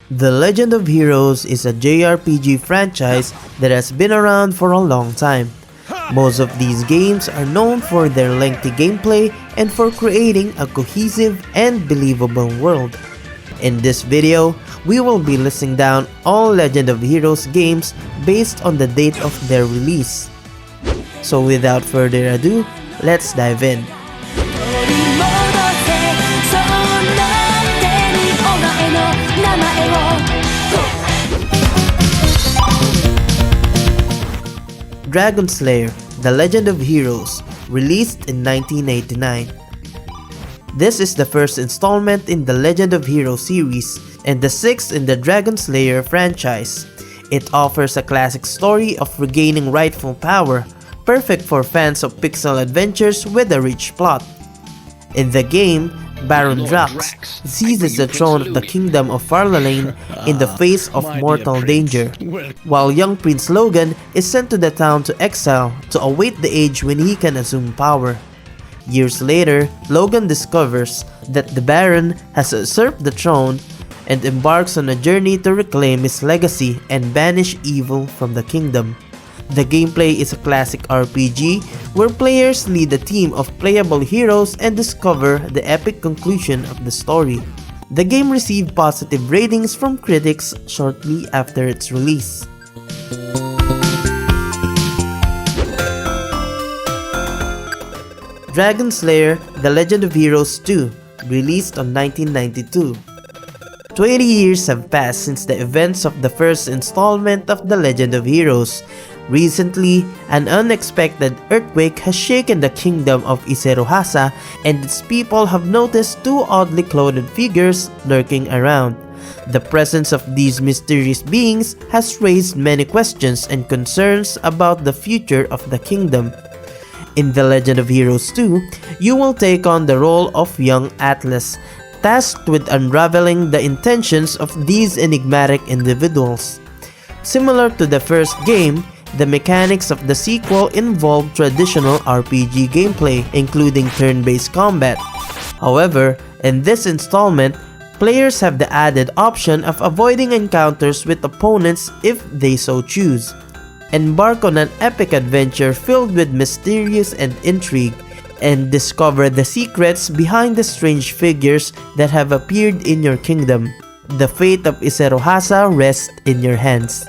The Legend of Heroes is a JRPG franchise that has been around for a long time. Most of these games are known for their lengthy gameplay and for creating a cohesive and believable world. In this video, we will be listing down all Legend of Heroes games based on the date of their release. So without further ado, let's dive in. Dragon Slayer: The Legend of Heroes, released in 1989. This is the first installment in the Legend of Heroes series and the sixth in the Dragon Slayer franchise. It offers a classic story of regaining rightful power, perfect for fans of pixel adventures with a rich plot. In the game, Baron Drax seizes the throne of the kingdom of Vermillion in the face of mortal danger, while young Prince Logan is sent to the town to exile to await the age when he can assume power. Years later, Logan discovers that the Baron has usurped the throne and embarks on a journey to reclaim his legacy and banish evil from the kingdom. The gameplay is a classic RPG where players lead a team of playable heroes and discover the epic conclusion of the story. The game received positive ratings from critics shortly after its release. Dragon Slayer: The Legend of Heroes 2, released on 1992. 20 years have passed since the events of the first installment of The Legend of Heroes. Recently, an unexpected earthquake has shaken the kingdom of Iseruhasa, and its people have noticed two oddly clothed figures lurking around. The presence of these mysterious beings has raised many questions and concerns about the future of the kingdom. In The Legend of Heroes 2, you will take on the role of young Atlas, tasked with unraveling the intentions of these enigmatic individuals. Similar to the first game, the mechanics of the sequel involve traditional RPG gameplay, including turn-based combat. However, in this installment, players have the added option of avoiding encounters with opponents if they so choose. Embark on an epic adventure filled with mysterious and intrigue, and discover the secrets behind the strange figures that have appeared in your kingdom. The fate of Iseruhasa rests in your hands.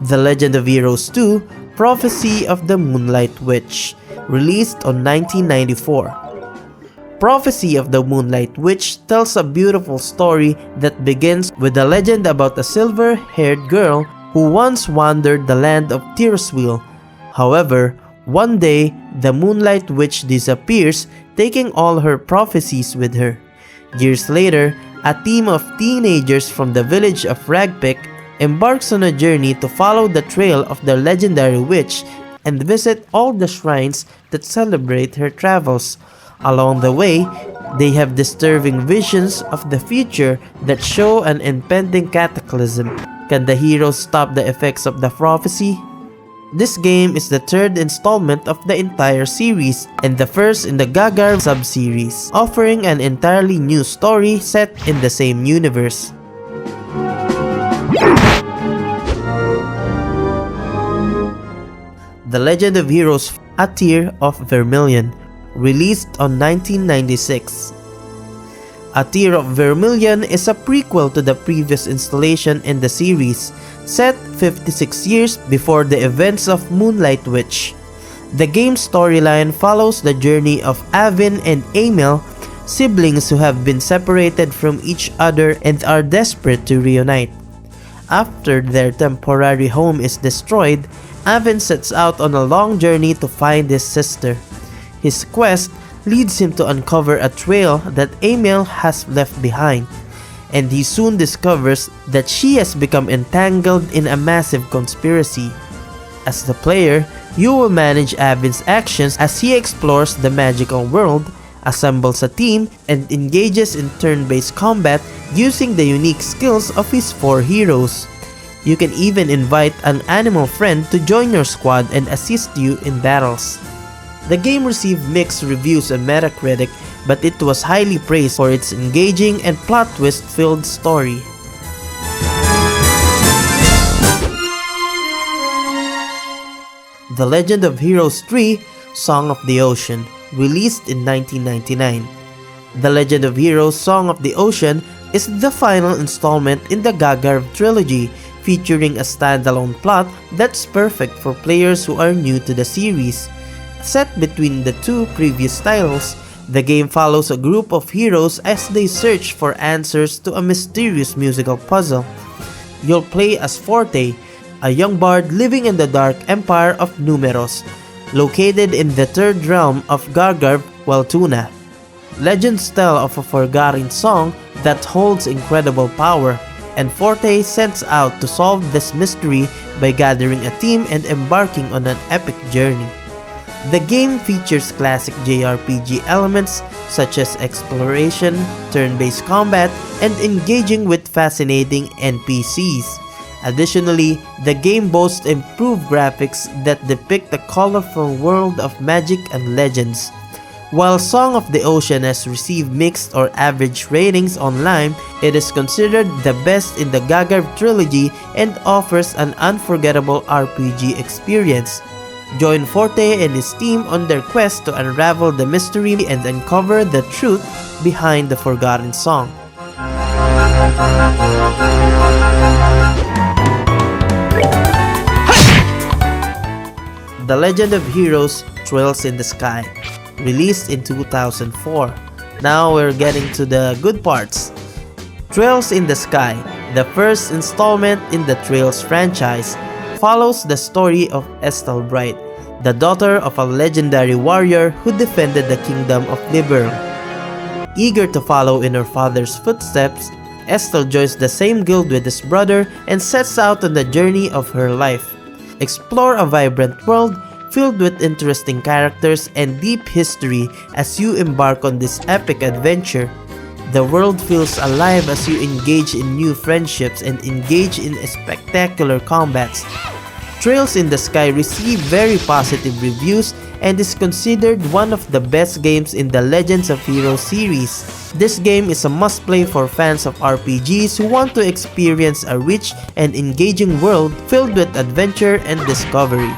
The Legend of Heroes 2: Prophecy of the Moonlight Witch, released on 1994. Prophecy of the Moonlight Witch tells a beautiful story that begins with a legend about a silver-haired girl who once wandered the land of Tiraswil. However, one day, the Moonlight Witch disappears, taking all her prophecies with her. Years later, a team of teenagers from the village of Ragpick embarks on a journey to follow the trail of the legendary witch and visit all the shrines that celebrate her travels. Along the way, they have disturbing visions of the future that show an impending cataclysm. Can the heroes stop the effects of the prophecy? This game is the third installment of the entire series and the first in the Gagar sub-series, offering an entirely new story set in the same universe. The Legend of Heroes: A Tear of Vermillion, released on 1996. A Tear of Vermillion is a prequel to the previous installation in the series, set 56 years before the events of Moonlight Witch. The game's storyline follows the journey of Avin and Emil, siblings who have been separated from each other and are desperate to reunite. After their temporary home is destroyed, Avin sets out on a long journey to find his sister. His quest leads him to uncover a trail that Emil has left behind, and he soon discovers that she has become entangled in a massive conspiracy. As the player, you will manage Avin's actions as he explores the magical world, assembles a team, and engages in turn-based combat using the unique skills of his 4 heroes. You can even invite an animal friend to join your squad and assist you in battles. The game received mixed reviews on Metacritic, but it was highly praised for its engaging and plot twist-filled story. The Legend of Heroes 3: Song of the Ocean, released in 1999. The Legend of Heroes Song of the Ocean is the final installment in the Gagarv trilogy, featuring a standalone plot that's perfect for players who are new to the series. Set between the two previous titles, the game follows a group of heroes as they search for answers to a mysterious musical puzzle. You'll play as Forte, a young bard living in the dark empire of Numeros, located in the third realm of Gargarv, Waltuna. Legends tell of a forgotten song that holds incredible power, and Forte sets out to solve this mystery by gathering a team and embarking on an epic journey. The game features classic JRPG elements such as exploration, turn-based combat, and engaging with fascinating NPCs. Additionally, the game boasts improved graphics that depict the colorful world of magic and legends. While Song of the Ocean has received mixed or average ratings online, it is considered the best in the Gagarv trilogy and offers an unforgettable RPG experience. Join Forte and his team on their quest to unravel the mystery and uncover the truth behind the forgotten song. The Legend of Heroes: Trails in the Sky, released in 2004. Now we're getting to the good parts. Trails in the Sky, the first installment in the Trails franchise, follows the story of Estelle Bright, the daughter of a legendary warrior who defended the kingdom of Liberl. Eager to follow in her father's footsteps, Estelle joins the same guild with his brother and sets out on the journey of her life. Explore a vibrant world filled with interesting characters and deep history as you embark on this epic adventure. The world feels alive as you engage in new friendships and engage in spectacular combats. Trails in the Sky received very positive reviews and is considered one of the best games in the Legends of Heroes series. This game is a must-play for fans of RPGs who want to experience a rich and engaging world filled with adventure and discovery.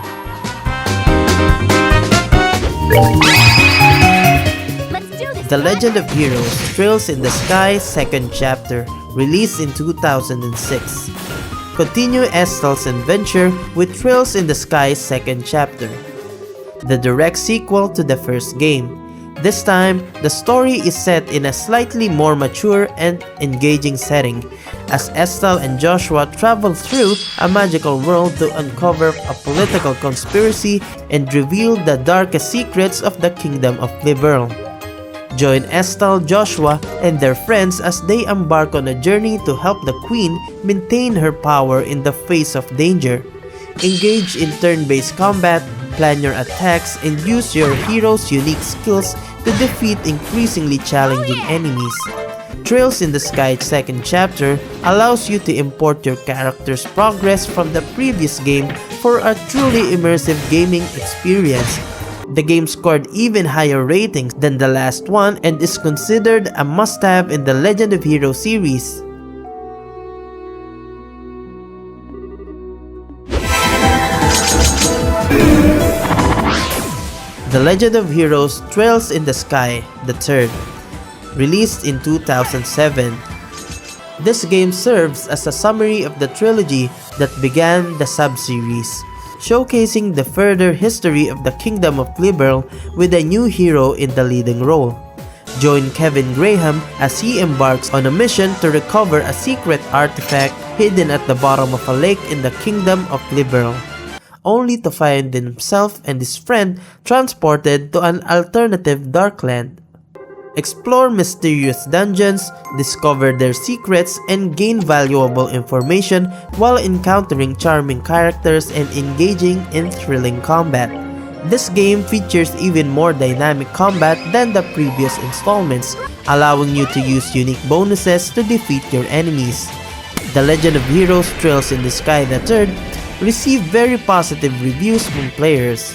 The Legend of Heroes: Trails in the Sky Second Chapter, released in 2006. Continue Estelle's adventure with Trails in the Sky Second Chapter, the direct sequel to the first game. This time, the story is set in a slightly more mature and engaging setting, as Estelle and Joshua travel through a magical world to uncover a political conspiracy and reveal the darkest secrets of the kingdom of Liberl. Join Estelle, Joshua, and their friends as they embark on a journey to help the Queen maintain her power in the face of danger. Engage in turn-based combat, plan your attacks, and use your hero's unique skills to defeat increasingly challenging enemies. Trails in the Sky Second Chapter allows you to import your character's progress from the previous game for a truly immersive gaming experience. The game scored even higher ratings than the last one and is considered a must-have in the Legend of Heroes series. The Legend of Heroes: Trails in the Sky, the third, released in 2007. This game serves as a summary of the trilogy that began the sub-series, showcasing the further history of the Kingdom of Liberl with a new hero in the leading role. Join Kevin Graham as he embarks on a mission to recover a secret artifact hidden at the bottom of a lake in the Kingdom of Liberl, only to find himself and his friend transported to an alternative Darkland. Explore mysterious dungeons, discover their secrets, and gain valuable information while encountering charming characters and engaging in thrilling combat. This game features even more dynamic combat than the previous installments, allowing you to use unique bonuses to defeat your enemies. The Legend of Heroes: Trails in the Sky the Third received very positive reviews from players.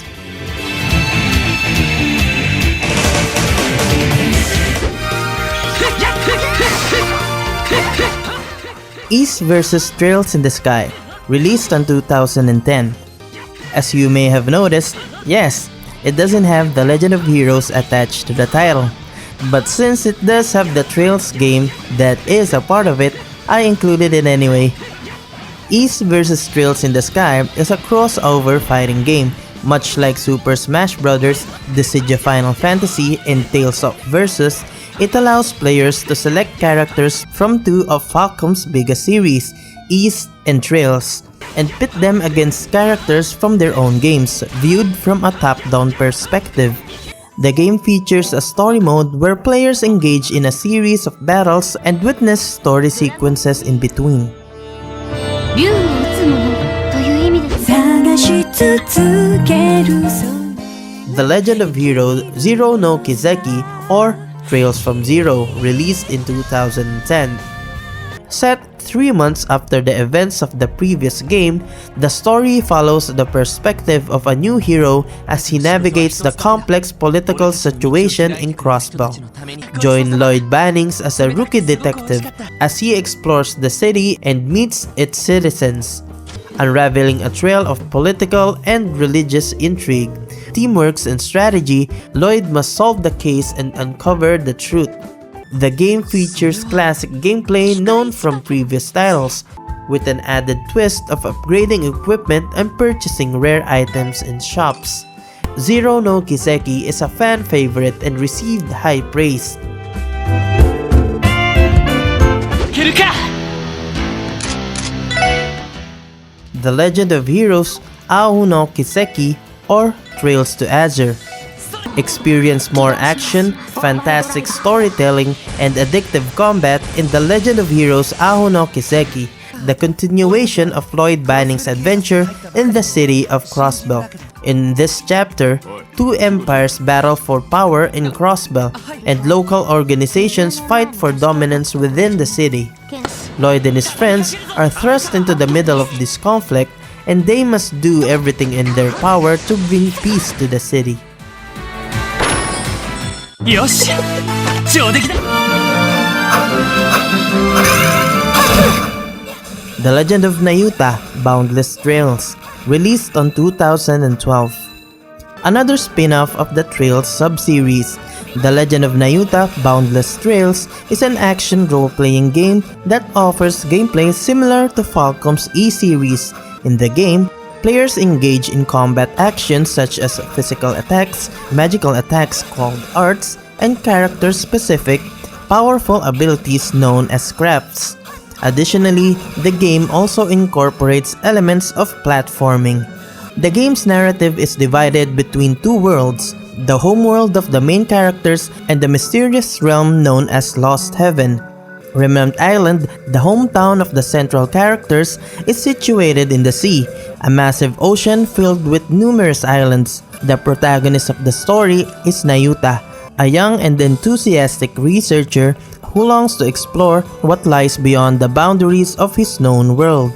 Ys vs Trails in the Sky, released on 2010. As you may have noticed, yes, it doesn't have the Legend of Heroes attached to the title. But since it does have the Trails game that is a part of it, I included it anyway. Ys vs Trails in the Sky is a crossover fighting game, much like Super Smash Bros., the Siege of Final Fantasy, and Tales of Versus. It allows players to select characters from two of Falcom's biggest series, Ys and Trails, and pit them against characters from their own games, viewed from a top-down perspective. The game features a story mode where players engage in a series of battles and witness story sequences in between. The Legend of Hero Zero no Kiseki, or Trails from Zero, released in 2010. Set 3 months after the events of the previous game, the story follows the perspective of a new hero as he navigates the complex political situation in Crossbell. Join Lloyd Bannings as a rookie detective as he explores the city and meets its citizens, unraveling a trail of political and religious intrigue, teamwork and strategy. Lloyd must solve the case and uncover the truth. The game features classic gameplay known from previous titles, with an added twist of upgrading equipment and purchasing rare items in shops. Zero no Kiseki is a fan favorite and received high praise. The Legend of Heroes Ahu no Kiseki, or Trails to Azure. Experience more action, fantastic storytelling, and addictive combat in The Legend of Heroes Ahu no Kiseki, the continuation of Lloyd Banning's adventure in the city of Crossbell. In this chapter, two empires battle for power in Crossbell, and local organizations fight for dominance within the city. Lloyd and his friends are thrust into the middle of this conflict, and they must do everything in their power to bring peace to the city. The Legend of Nayuta, Boundless Trails, released on 2012. Another spin-off of the Trails sub-series, The Legend of Nayuta, Boundless Trails is an action role-playing game that offers gameplay similar to Falcom's E-series. In the game, players engage in combat actions such as physical attacks, magical attacks called arts, and character-specific, powerful abilities known as crafts. Additionally, the game also incorporates elements of platforming. The game's narrative is divided between two worlds, the homeworld of the main characters and the mysterious realm known as Lost Heaven. Remnant Island, the hometown of the central characters, is situated in the sea, a massive ocean filled with numerous islands. The protagonist of the story is Nayuta, a young and enthusiastic researcher who longs to explore what lies beyond the boundaries of his known world.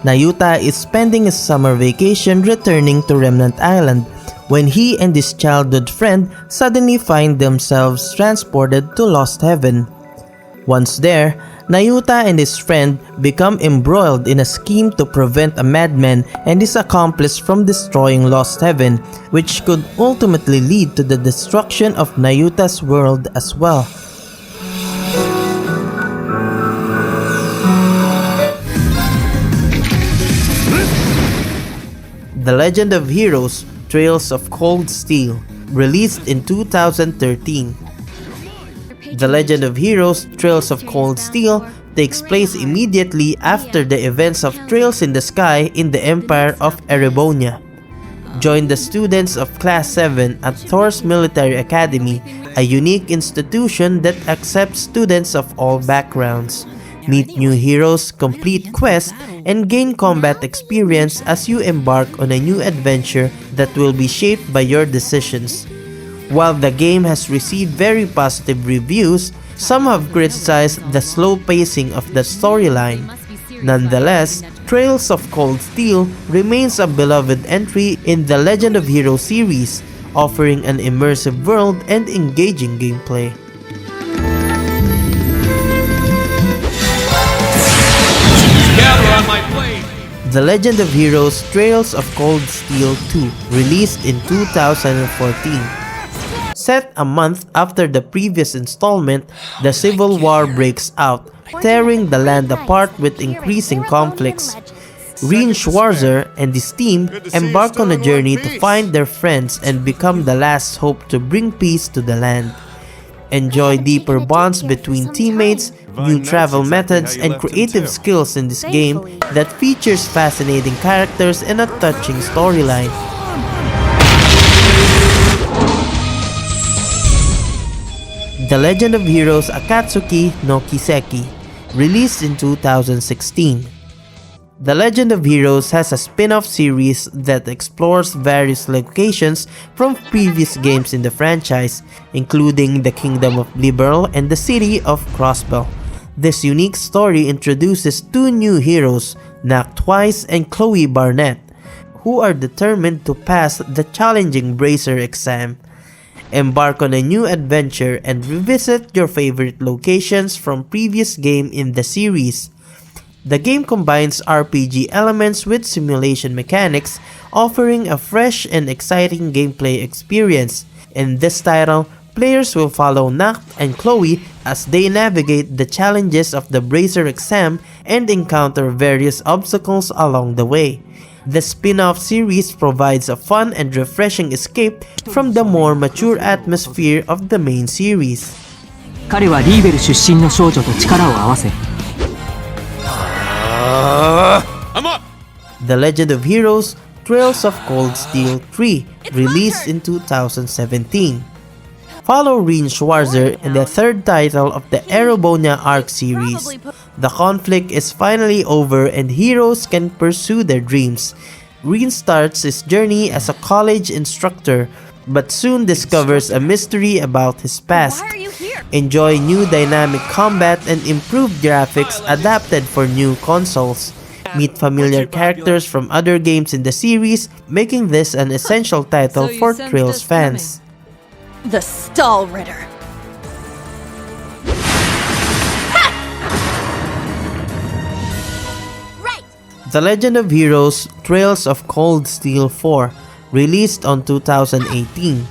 Nayuta is spending his summer vacation returning to Remnant Island when he and his childhood friend suddenly find themselves transported to Lost Heaven. Once there, Nayuta and his friend become embroiled in a scheme to prevent a madman and his accomplice from destroying Lost Heaven, which could ultimately lead to the destruction of Nayuta's world as well. The Legend of Heroes Trails of Cold Steel, released in 2013. The Legend of Heroes Trails of Cold Steel takes place immediately after the events of Trails in the Sky in the Empire of Erebonia. Join the students of Class 7 at Thor's Military Academy, a unique institution that accepts students of all backgrounds. Meet new heroes, complete quests, and gain combat experience as you embark on a new adventure that will be shaped by your decisions. While the game has received very positive reviews, some have criticized the slow pacing of the storyline. Nonetheless, Trails of Cold Steel remains a beloved entry in the Legend of Heroes series, offering an immersive world and engaging gameplay. The Legend of Heroes Trails of Cold Steel 2, released in 2014. Set a month after the previous installment, the Civil War breaks out, tearing the land apart with increasing conflicts. Rean Schwarzer and his team embark on a journey to find their friends and become the last hope to bring peace to the land. Enjoy deeper bonds between teammates, new travel methods, and creative skills in this game that features fascinating characters and a touching storyline. The Legend of Heroes Akatsuki no Kiseki, released in 2016. The Legend of Heroes has a spin-off series that explores various locations from previous games in the franchise, including the Kingdom of Liberl and the city of Crossbell. This unique story introduces two new heroes, Nak Twice and Chloe Barnett, who are determined to pass the challenging Bracer exam. Embark on a new adventure and revisit your favorite locations from previous game in the series. The game combines RPG elements with simulation mechanics, offering a fresh and exciting gameplay experience. In this title, players will follow Nak and Chloe as they navigate the challenges of the Bracer exam and encounter various obstacles along the way. The spin-off series provides a fun and refreshing escape from the more mature atmosphere of the main series. 彼はリーベル出身の少女と力を合わせ The Legend of Heroes Trails of Cold Steel 3, released in 2017. Follow Rean Schwarzer in the third title of the Erobonia Arc series. The conflict is finally over and heroes can pursue their dreams. Rean starts his journey as a college instructor, but soon discovers a mystery about his past. Enjoy new dynamic combat and improved graphics adapted for new consoles. Meet familiar characters from other games in the series, making this an essential title for Trails fans. The Stall Ritter. The Legend of Heroes Trails of Cold Steel 4, released on 2018.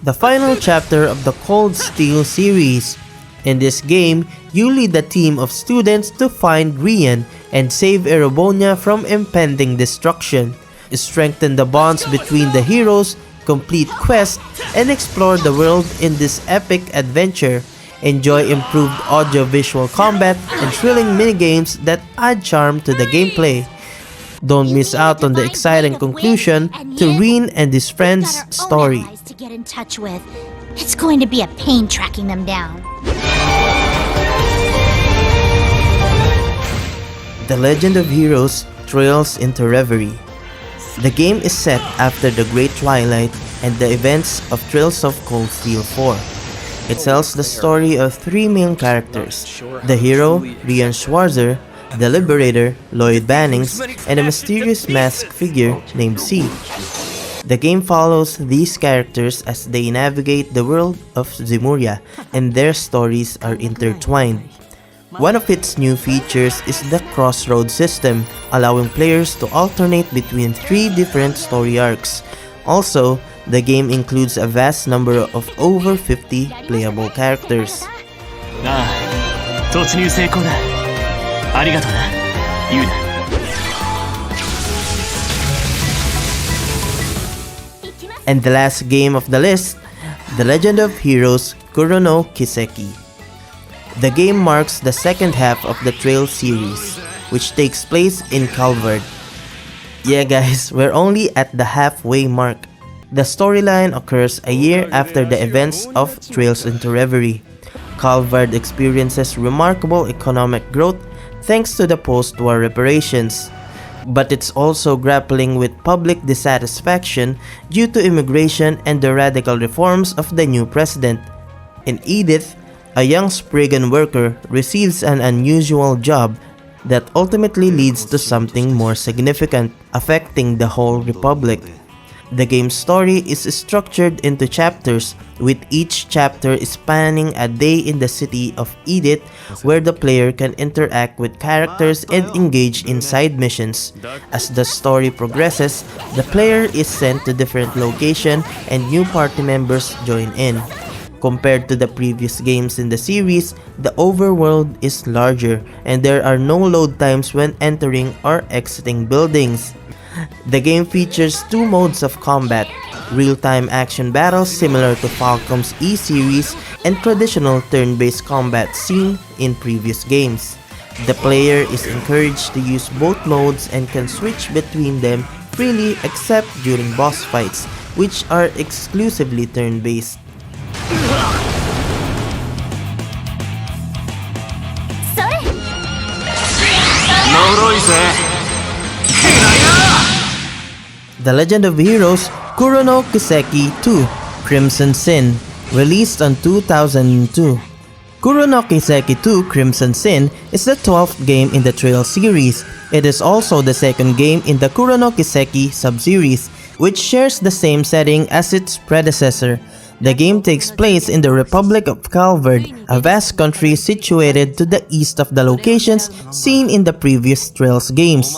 The final chapter of the Cold Steel series. In this game, you lead a team of students to find Rian and save Erobonia from impending destruction. Strengthen the bonds between the heroes, complete quests, and explore the world in this epic adventure. Enjoy improved audio-visual combat and thrilling minigames that add charm to the gameplay. Don't miss out on the exciting conclusion to Rean and his friends' story. To get in touch with. It's going to be a pain tracking them down. The Legend of Heroes Trails into Reverie. The game is set after the Great Twilight and the events of Trails of Cold Steel 4. It tells the story of three main characters, the hero, Rian Schwarzer, the Liberator, Lloyd Bannings, and a mysterious masked figure named C. The game follows these characters as they navigate the world of Zemuria, and their stories are intertwined. One of its new features is the Crossroad system, allowing players to alternate between three different story arcs. Also, the game includes a vast number of over 50 playable characters. 突入成功だありがとうなユウナ And the last game of the list, The Legend of Heroes Kuro no Kiseki. The game marks the second half of the Trail series, which takes place in Calvard. Yeah guys, we're only at the halfway mark. The storyline occurs a year after the events of Trails into Reverie. Calvard experiences remarkable economic growth thanks to the post-war reparations. But it's also grappling with public dissatisfaction due to immigration and the radical reforms of the new president. In Edith, a young Spriggan worker receives an unusual job that ultimately leads to something more significant, affecting the whole republic. The game's story is structured into chapters, with each chapter spanning a day in the city of Edith, where the player can interact with characters and engage in side missions. As the story progresses, the player is sent to different locations and new party members join in. Compared to the previous games in the series, the overworld is larger and there are no load times when entering or exiting buildings. The game features two modes of combat, real-time action battles similar to Falcom's E-series and traditional turn-based combat seen in previous games. The player is encouraged to use both modes and can switch between them freely except during boss fights, which are exclusively turn-based. The Legend of Heroes Kuro no Kiseki 2 Crimson Sin, released on 2002. Kuro no Kiseki 2 Crimson Sin is the 12th game in the Trail series. It is also the second game in the Kuro no Kiseki sub-series, which shares the same setting as its predecessor. The game takes place in the Republic of Calvard, a vast country situated to the east of the locations seen in the previous Trails games.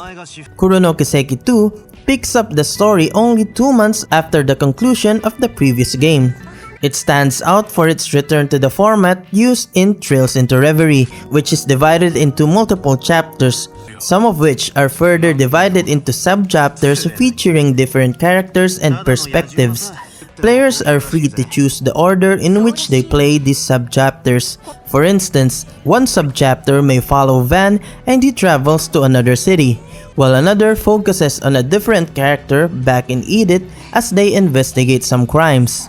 Kuro no Kiseki 2 picks up the story only 2 months after the conclusion of the previous game. It stands out for its return to the format used in Trails into Reverie, which is divided into multiple chapters, some of which are further divided into sub-chapters featuring different characters and perspectives. Players are free to choose the order in which they play these sub-chapters. For instance, one sub-chapter may follow Van and he travels to another city, while another focuses on a different character back in Edith as they investigate some crimes.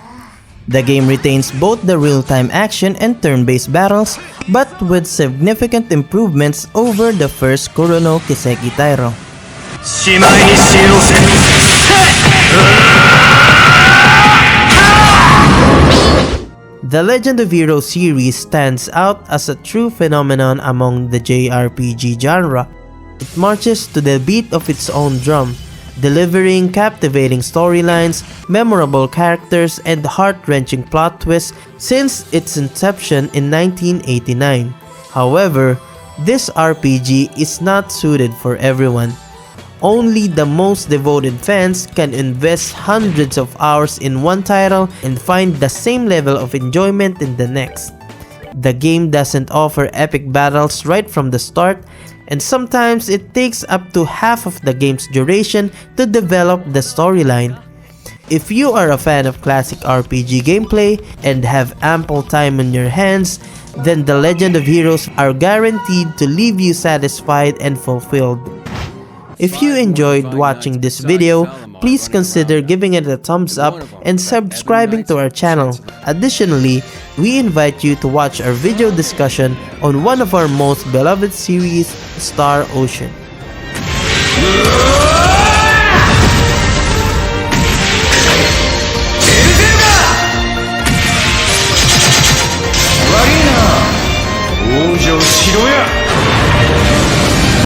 The game retains both the real-time action and turn-based battles, but with significant improvements over the first Kuro no Kiseki title. The Legend of Heroes series stands out as a true phenomenon among the JRPG genre. It marches to the beat of its own drum, delivering captivating storylines, memorable characters, and heart-wrenching plot twists since its inception in 1989. However, this RPG is not suited for everyone. Only the most devoted fans can invest hundreds of hours in one title and find the same level of enjoyment in the next. The game doesn't offer epic battles right from the start, and sometimes it takes up to half of the game's duration to develop the storyline. If you are a fan of classic RPG gameplay and have ample time on your hands, then The Legend of Heroes are guaranteed to leave you satisfied and fulfilled. If you enjoyed watching this video, please consider giving it a thumbs up and subscribing to our channel. Additionally, we invite you to watch our video discussion on one of our most beloved series, Star Ocean.